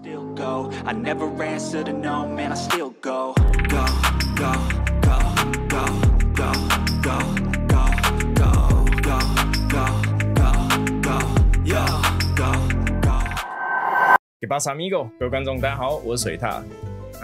still go. I never answer to no, man, I still go. Go, go, go, go, go, go, go, go, go, go, go, go, yo, go, go. 给巴萨米狗，各位观众，大家好，我是水獭。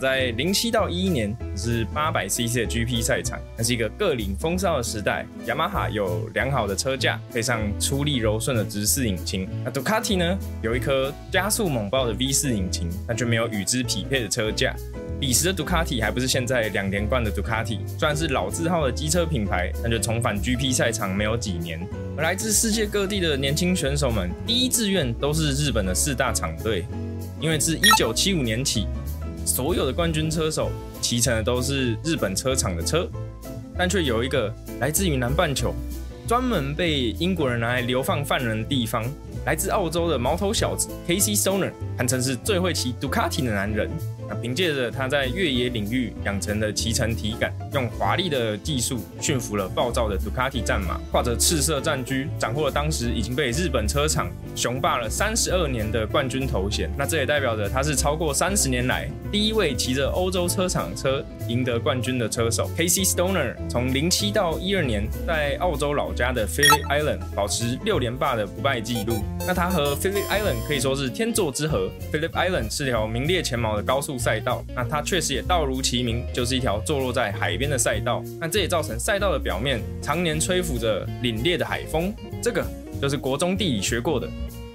在07到11年是800cc 的 GP 赛场，那是一个各领风骚的时代。雅马哈有良好的车架，配上出力柔顺的直四引擎。那杜卡迪呢，有一颗加速猛爆的 V4 引擎，但却没有与之匹配的车架。彼时的杜卡迪还不是现在2连冠的杜卡迪，虽然是老字号的机车品牌，但却重返 GP 赛场没有几年。而来自世界各地的年轻选手们，第一志愿都是日本的4大厂队，因为自1975年起，所有的冠军车手骑乘的都是日本车厂的车，但却有一个来自于南半球，专门被英国人拿来流放犯人的地方，来自澳洲的毛头小子 Casey Stoner， 堪称是最会骑杜卡迪的男人。那凭借着他在越野领域养成的骑乘体感，用华丽的技术驯服了暴躁的杜卡迪战马，跨着赤色战驹，斩获了当时已经被日本车厂雄霸了32年的冠军头衔。那这也代表着他是超过30年来第一位骑着欧洲车厂车赢得冠军的车手。Casey Stoner 从07到12年在澳洲老家的 Phillip Island 保持6连霸的不败纪录。那他和 Phillip Island 可以说是天作之合。Phillip Island 是条名列前茅的高速赛道，那它确实也道如其名，就是一条坐落在海边的赛道。那这也造成赛道的表面常年吹拂着凛冽的海风，这个就是国中地理学过的，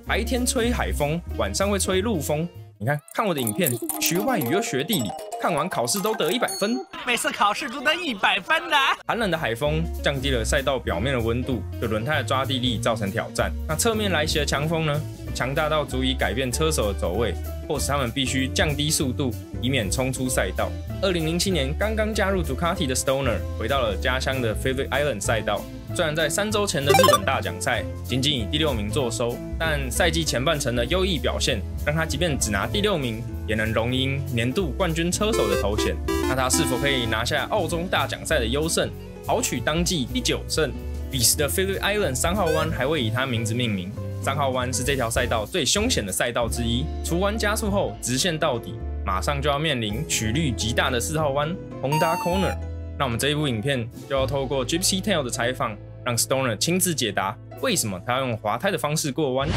白天吹海风，晚上会吹陆风。你看我的影片，学外语又学地理，看完考试都得100分，每次考试都得100分的。寒冷的海风降低了赛道表面的温度，对轮胎的抓地力造成挑战。那侧面来袭的强风呢，强大到足以改变车手的走位，迫使他们必须降低速度，以免冲出赛道。2007年刚刚加入杜卡迪的 Stoner 回到了家乡的 Phillip Island 赛道。虽然在3周前的日本大奖赛仅仅以第6名作收，但赛季前半程的优异表现，让他即便只拿第6名，也能荣膺年度冠军车手的头衔。那他是否可以拿下澳洲大奖赛的优胜，豪取当季第9胜？彼时的 Phillip Island 3号弯还会以他名字命名。3号弯是这条赛道最凶险的赛道之一，除弯加速后直线到底，马上就要面临曲率极大的4号弯 Honda Corner。那我们这一部影片就要透过 Gypsy Tail 的采访，让 Stoner 亲自解答为什么他要用滑胎的方式过弯。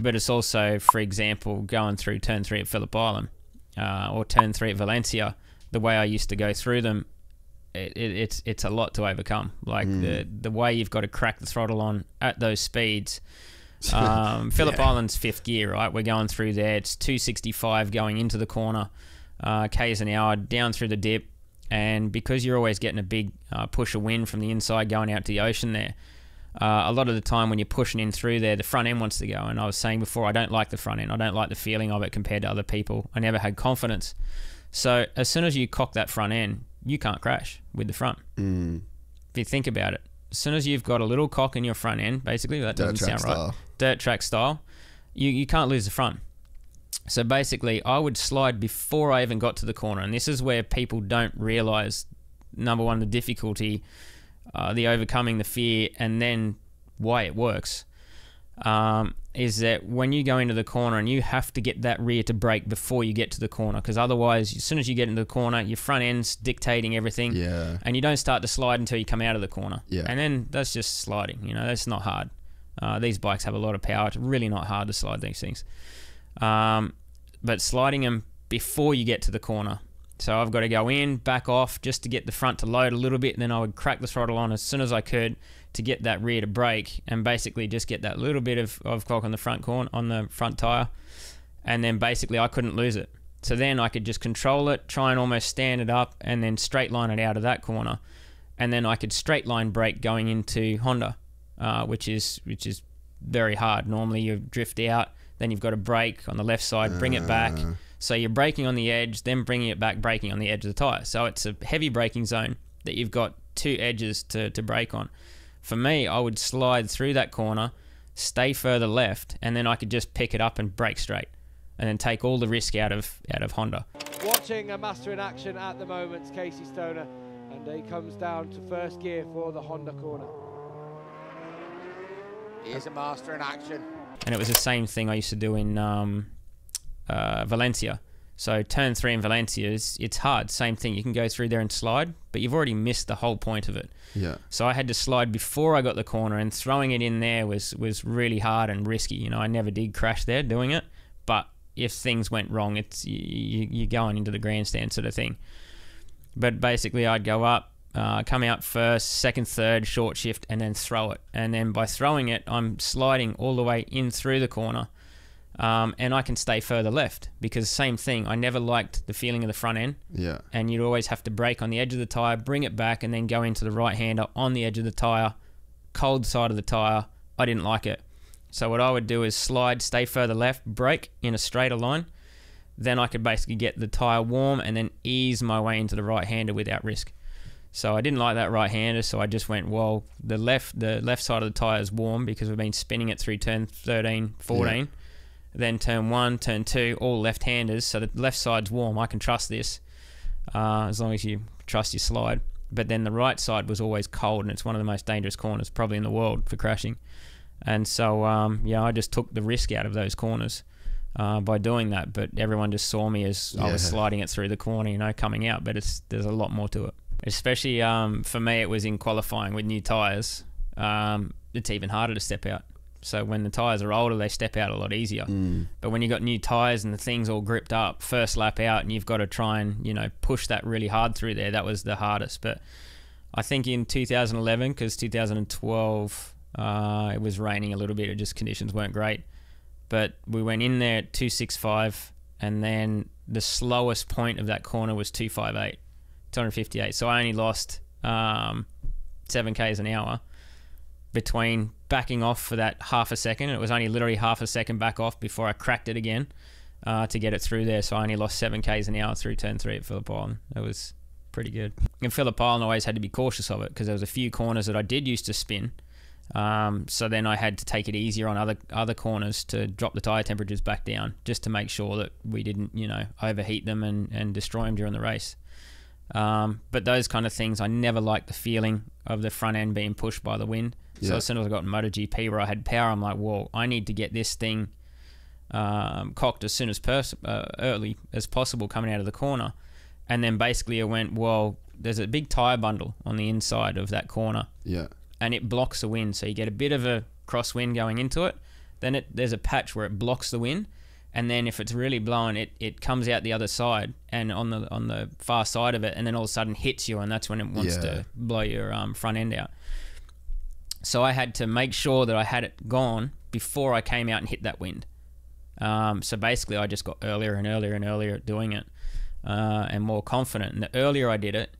But it's also, for example, going through turn 3 at Phillip Island or turn 3 at Valencia. The way I used to go through them, it's a lot to overcome. Like the way you've got to crack the throttle on at those speeds. Phillip Island's 5th gear, right? We're going through there. It's 265 going into the corner, k's an hour down through the dip. And because you're always getting a big push of wind from the inside going out to the ocean there, a lot of the time when you're pushing in through there, the front end wants to go. And I was saying before, I don't like the front end. I don't like the feeling of it compared to other people. I never had confidence. So as soon as you cock that front end, you can't crash with the front. If you think about it, as soon as you've got a little cock in your front end, basically, that doesn't sound right. Dirt track style, you can't lose the front. So basically, I would slide before I even got to the corner. And this is where people don't realize, number one, the difficulty, the overcoming the fear, and then why it works, is that when you go into the corner and you have to get that rear to brake before you get to the corner, because otherwise, as soon as you get into the corner, your front end's dictating everything, and you don't start to slide until you come out of the corner. And then that's just sliding, you know, that's not hard. These bikes have a lot of power. It's really not hard to slide these things. But sliding them before you get to the corner. So I've got to go in, back off, just to get the front to load a little bit, and then I would crack the throttle on as soon as I could to get that rear to brake, and basically just get that little bit of cock on the front corner, on the front tire, and then basically I couldn't lose it. So then I could just control it, try and almost stand it up, and then straight line it out of that corner, and then I could straight line brake going into Honda, which is very hard. Normally you drift out, then you've got to brake on the left side, bring it back. So you're braking on the edge, then bringing it back, braking on the edge of the tyre. So it's a heavy braking zone that you've got 2 edges to brake on. For me, I would slide through that corner, stay further left, and then I could just pick it up and brake straight, and then take all the risk out of Honda. Watching a master in action at the moment, Casey Stoner, and he comes down to first gear for the Honda corner. Here's a master in action. And it was the same thing I used to do in Valencia. So turn 3 in Valencia it's hard. Same thing. You can go through there and slide, but you've already missed the whole point of it. Yeah. So I had to slide before I got the corner, and throwing it in there was really hard and risky. You know, I never did crash there doing it, but if things went wrong, it's you're going into the grandstand sort of thing. But basically, I'd go up, come out first, second, third, short shift, and then throw it. And then by throwing it, I'm sliding all the way in through the corner. And I can stay further left because same thing. I never liked the feeling of the front end. Yeah. And you'd always have to brake on the edge of the tyre, bring it back, and then go into the right-hander on the edge of the tyre, cold side of the tyre. I didn't like it. So what I would do is slide, stay further left, brake in a straighter line. Then I could basically get the tyre warm and then ease my way into the right-hander without risk. So I didn't like that right-hander, so I just went, well, the left side of the tyre is warm because we've been spinning it through turn 13, 14. Yeah. Then turn 1, turn 2, all left-handers, so the left side's warm. I can trust this as long as you trust your slide. But then the right side was always cold, and it's one of the most dangerous corners probably in the world for crashing. And so, I just took the risk out of those corners by doing that. But everyone just saw me as I was sliding it through the corner, coming out. But there's a lot more to it. Especially for me, it was in qualifying with new tyres. It's even harder to step out. So when the tyres are older, they step out a lot easier. But when you've got new tyres and the thing's all gripped up, first lap out, and you've got to try and, push that really hard through there, that was the hardest. But I think in 2011, because 2012, it was raining a little bit, conditions weren't great. But we went in there at 265, and then the slowest point of that corner was 258. So I only lost 7 k's an hour between backing off for that half a second. It was only literally half a second back off before I cracked it again to get it through there. So I only lost 7 k's an hour through turn 3 at Phillip Island. That was pretty good. In Phillip Island, I always had to be cautious of it because there was a few corners that I did used to spin. So then I had to take it easier on other corners to drop the tyre temperatures back down just to make sure that we didn't, overheat them and destroy them during the race. But those kind of things, I never liked the feeling of the front end being pushed by the wind. So as soon as I got in MotoGP where I had power, I'm like, whoa, I need to get this thing cocked as soon as early as possible coming out of the corner. And then basically I went, well, there's a big tyre bundle on the inside of that corner. Yeah. And it blocks the wind. So you get a bit of a crosswind going into it. Then there's a patch where it blocks the wind. And then if it's really blowing, it comes out the other side and on the far side of it, and then all of a sudden hits you, and that's when it wants to blow your front end out. So I had to make sure that I had it gone before I came out and hit that wind. So basically I just got earlier and earlier and earlier at doing it and more confident. And the earlier I did it,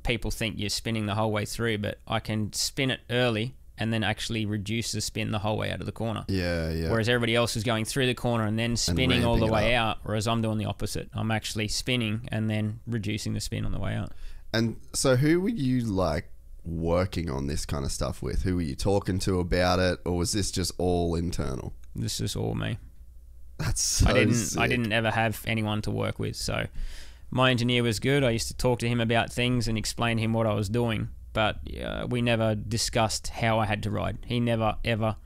people think you're spinning the whole way through, but I can spin it early and then actually reduce the spin the whole way out of the corner. Yeah. Whereas everybody else is going through the corner and then spinning all the way out, whereas I'm doing the opposite. I'm actually spinning and then reducing the spin on the way out. And so who were you working on this kind of stuff with? Who were you talking to about it, or was this just all internal? This is all me. That's so sick. I didn't ever have anyone to work with. So my engineer was good. I used to talk to him about things and explain to him what I was doing. But we never discussed how I had to ride. He never, ever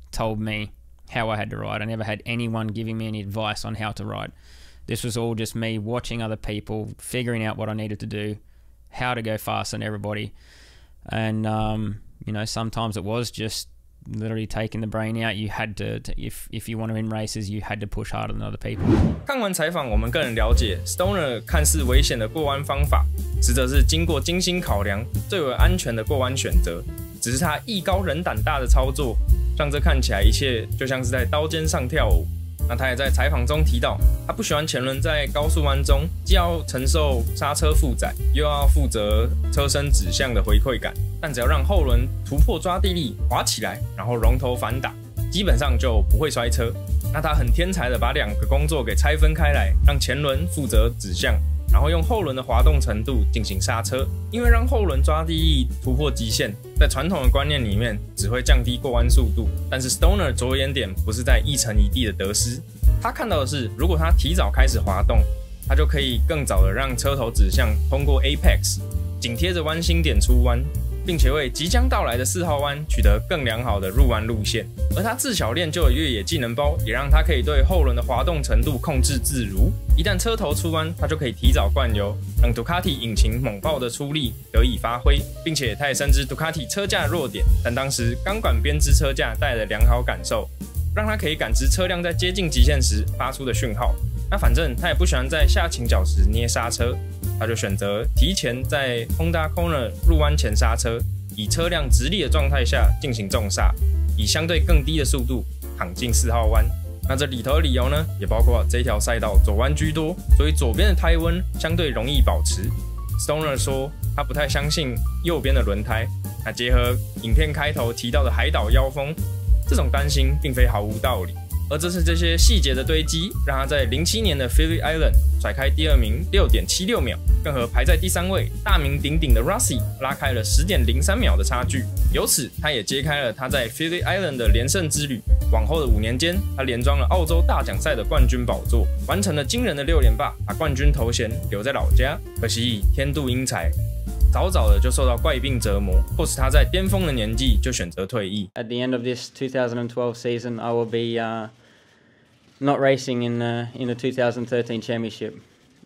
told me how I had to ride. I never had anyone giving me any advice on how to ride. This was all just me watching other people, figuring out what I needed to do, how to go faster than everybody. And, sometimes it was just literally taking the brain out. You had to if you want to win races, you had to push harder than other people. 看完采访，我们个人了解 Stoner 看似危险的过弯方法，实则是经过精心考量最为安全的过弯选择。只是他艺高人胆大的操作，让这看起来一切就像是在刀尖上跳舞。那他也在采访中提到，他不喜欢前轮在高速弯中既要承受刹车负载，又要负责车身指向的回馈感，但只要让后轮突破抓地力滑起来，然后龙头反打，基本上就不会摔车。那他很天才的把2个工作给拆分开来，让前轮负责指向，然后用后轮的滑动程度进行刹车。因为让后轮抓地力突破极限，在传统的观念里面只会降低过弯速度，但是 Stoner 着眼点不是在一城一地的得失，他看到的是如果他提早开始滑动，他就可以更早的让车头指向通过 Apex， 紧贴着弯心点出弯，并且为即将到来的4号弯取得更良好的入弯路线。而他自小练就的越野技能包，也让他可以对后轮的滑动程度控制自如。一旦车头出弯，他就可以提早灌油，让杜卡迪引擎猛爆的出力得以发挥，并且他也深知杜卡迪车架的弱点，但当时钢管编织车架带来的良好感受，让他可以感知车辆在接近极限时发出的讯号。那反正他也不喜欢在下倾角时捏刹车，他就选择提前在 Honda Corner 入弯前刹车，以车辆直立的状态下进行重刹，以相对更低的速度躺进4号弯。那这里头的理由呢，也包括这条赛道左弯居多，所以左边的胎温相对容易保持。Stoner 说他不太相信右边的轮胎，那结合影片开头提到的海岛妖风，这种担心并非毫无道理。而正是这些细节的堆积，让他在07年的 Phillip Island 甩开第2名 6.76 秒，更和排在第3位大名鼎鼎的 Rossi 拉开了 10.03 秒的差距。由此，他也揭开了他在 Phillip Island 的连胜之旅。往后的5年间，他连庄了澳洲大奖赛的冠军宝座，完成了惊人的6连霸，把冠军头衔留在老家。可惜天妒英才，早早的就受到怪病折磨，迫使他在巅峰的年纪就选择退役。 At the end of this 2012 season, I will be not racing in the 2013 championship.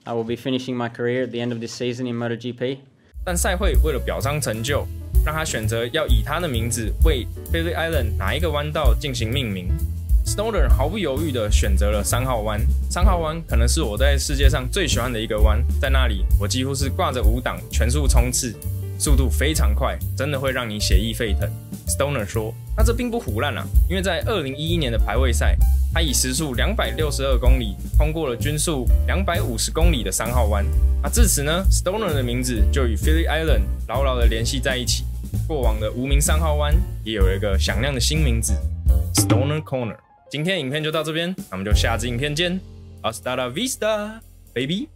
I will be finishing my career at the end of this season in MotoGP. 但赛会为了表彰成就，让他选择要以他的名字为 Phillip Island 哪一个弯道进行命名。Stoner 毫不犹豫地选择了3号弯。3号弯可能是我在世界上最喜欢的一个弯，在那里我几乎是挂着5档全速冲刺，速度非常快，真的会让你血液沸腾。Stoner 说，那这并不胡乱啊，因为在2011年的排位赛，他以时速262公里通过了均速250公里的3号弯。自此呢 ，Stoner 的名字就与 Phillip Island 牢牢的联系在一起。过往的无名3号弯也有了一个响亮的新名字 ，Stoner Corner。今天影片就到这边，那我们就下支影片见 ，Hasta la vista，baby。